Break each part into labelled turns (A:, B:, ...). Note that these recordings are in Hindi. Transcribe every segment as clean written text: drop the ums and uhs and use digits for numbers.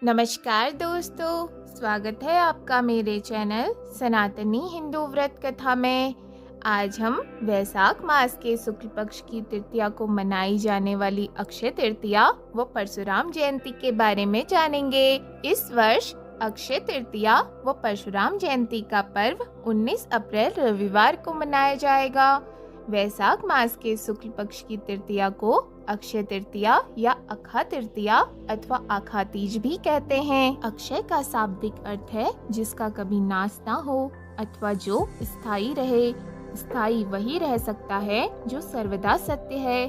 A: नमस्कार दोस्तों, स्वागत है आपका मेरे चैनल सनातनी हिंदू व्रत कथा में। आज हम वैशाख मास के शुक्ल पक्ष की तृतीया को मनाई जाने वाली अक्षय तृतीया व परशुराम जयंती के बारे में जानेंगे। इस वर्ष अक्षय तृतीया व परशुराम जयंती का पर्व 19 अप्रैल रविवार को मनाया जाएगा। वैशाख मास के शुक्ल पक्ष की तृतीया को अक्षय तृतीया या अखा तृतीया अथवा आखा तीज भी कहते हैं। अक्षय का शाब्दिक अर्थ है जिसका कभी नाश ना हो अथवा जो स्थायी रहे। स्थायी वही रह सकता है जो सर्वदा सत्य है।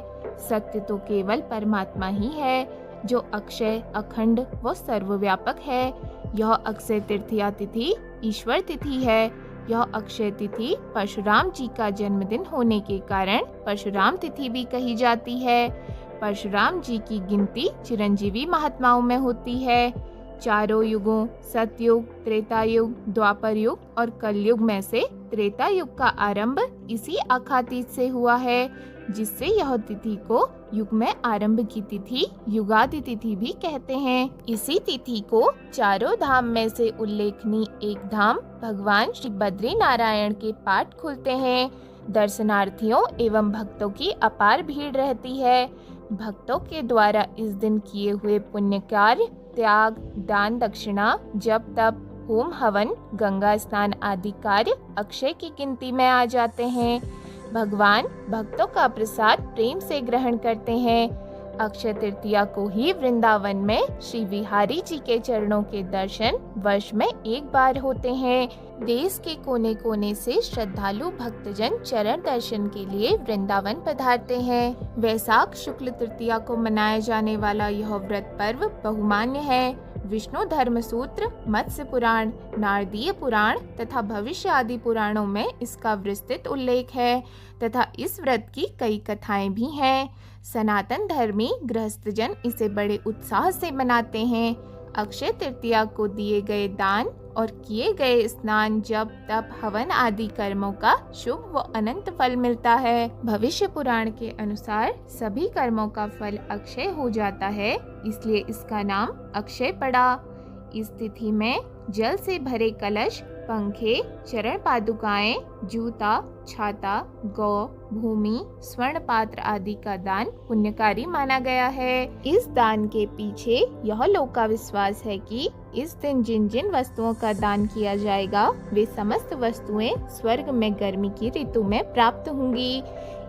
A: सत्य तो केवल परमात्मा ही है जो अक्षय, अखंड व सर्वव्यापक है। यह अक्षय तृतीया तिथि ईश्वर तिथि है। यह अक्षय तिथि परशुराम जी का जन्मदिन होने के कारण परशुराम तिथि भी कही जाती है। परशुराम जी की गिनती चिरंजीवी महात्माओं में होती है। चारों युगों सतयुग, त्रेता युग, द्वापर युग और कलयुग में से त्रेता युग का आरंभ इसी आखा तीज से हुआ है, जिससे यह तिथि को युग में आरंभ की तिथि युगादि तिथि भी कहते हैं। इसी तिथि को चारों धाम में से उल्लेखनीय एक धाम भगवान श्री बद्री नारायण के पाठ खुलते हैं। दर्शनार्थियों एवं भक्तों की अपार भीड़ रहती है। भक्तों के द्वारा इस दिन किए हुए पुण्य कार्य, त्याग, दान दक्षिणा, जप तप, होम हवन, गंगा स्नान आदि कार्य अक्षय की गिनती में आ जाते हैं। भगवान भक्तों का प्रसाद प्रेम से ग्रहण करते हैं। अक्षय तृतीया को ही वृंदावन में श्री विहारी जी के चरणों के दर्शन वर्ष में एक बार होते हैं। देश के कोने कोने से श्रद्धालु भक्तजन चरण दर्शन के लिए वृंदावन पधारते हैं। वैशाख शुक्ल तृतीया को मनाया जाने वाला यह व्रत पर्व बहुमान्य है। विष्णु धर्म सूत्र, मत्स्य पुराण, नारदीय पुराण तथा भविष्य आदि पुराणों में इसका विस्तृत उल्लेख है तथा इस व्रत की कई कथाएं भी हैं। सनातन धर्मी गृहस्थजन इसे बड़े उत्साह से मनाते हैं। अक्षय तृतीया को दिए गए दान और किए गए स्नान, जप तप, हवन आदि कर्मों का शुभ व अनंत फल मिलता है। भविष्य पुराण के अनुसार सभी कर्मों का फल अक्षय हो जाता है, इसलिए इसका नाम अक्षय पड़ा। इस तिथि में जल से भरे कलश, पंखे, चरण पादुकाएं, जूता, छाता, गौ, भूमि, स्वर्ण पात्र आदि का दान पुण्यकारी माना गया है। इस दान के पीछे यह लोक का विश्वास है कि इस दिन जिन जिन वस्तुओं का दान किया जाएगा वे समस्त वस्तुएं स्वर्ग में गर्मी की ऋतु में प्राप्त होंगी।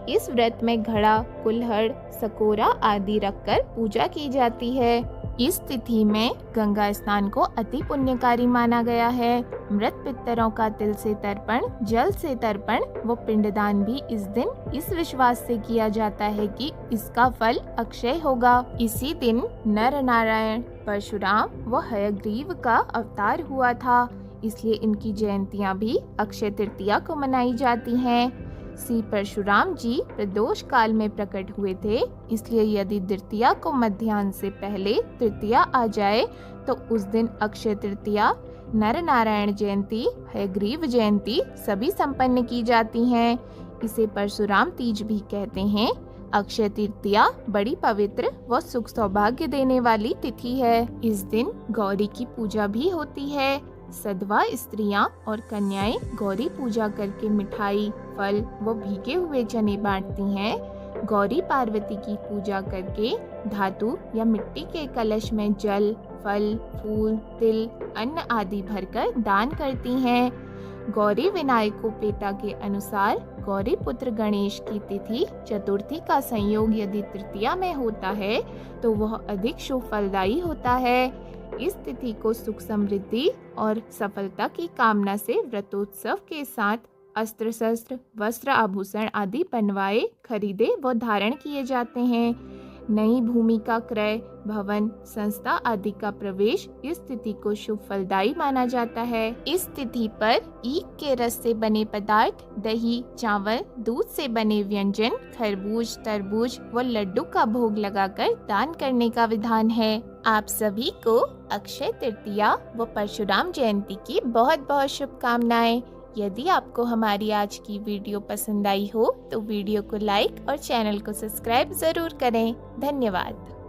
A: इस व्रत में घड़ा, कुल्हड़, सकोरा आदि रखकर पूजा की जाती है। इस तिथि में गंगा स्नान को अति पुण्यकारी माना गया है। मृत पितरों का तिल से तर्पण, जल से तर्पण व पिंडदान भी इस दिन इस विश्वास से किया जाता है कि इसका फल अक्षय होगा। इसी दिन नर नारायण, परशुराम व हयग्रीव का अवतार हुआ था, इसलिए इनकी जयंतियाँ भी अक्षय तृतीया को मनाई जाती हैं। श्री परशुराम जी प्रदोष काल में प्रकट हुए थे, इसलिए यदि तृतीया को मध्याह्न से पहले तृतीया आ जाए तो उस दिन अक्षय तृतीया, नर नारायण जयंती, हयग्रीव जयंती सभी संपन्न की जाती हैं। इसे परशुराम तीज भी कहते हैं। अक्षय तृतीया बड़ी पवित्र व सुख सौभाग्य देने वाली तिथि है। इस दिन गौरी की पूजा भी होती है। सधवा स्त्रियां और कन्याएं गौरी पूजा करके मिठाई, फल व भीगे हुए चने बांटती हैं। गौरी पार्वती की पूजा करके धातु या मिट्टी के कलश में जल, फल, फूल, तिल, अन्न आदि भरकर दान करती हैं। गौरी विनायकोपेता के अनुसार गौरी पुत्र गणेश की तिथि चतुर्थी का संयोग यदि तृतीया में होता है तो वह अधिक शुभ फलदायी होता है। इस तिथि को सुख, समृद्धि और सफलता की कामना से व्रतोत्सव के साथ अस्त्र शस्त्र, वस्त्र, आभूषण आदि बनवाए, खरीदे व धारण किए जाते हैं। नई भूमि का क्रय, भवन, संस्था आदि का प्रवेश इस तिथि को शुभ फलदायी माना जाता है। इस तिथि पर ईख के रस से बने पदार्थ, दही, चावल, दूध से बने व्यंजन, खरबूज, तरबूज व लड्डू का भोग लगाकर दान करने का विधान है। आप सभी को अक्षय तृतीया व परशुराम जयंती की बहुत बहुत शुभकामनाएं। यदि आपको हमारी आज की वीडियो पसंद आई हो तो वीडियो को लाइक और चैनल को सब्सक्राइब जरूर करें। धन्यवाद।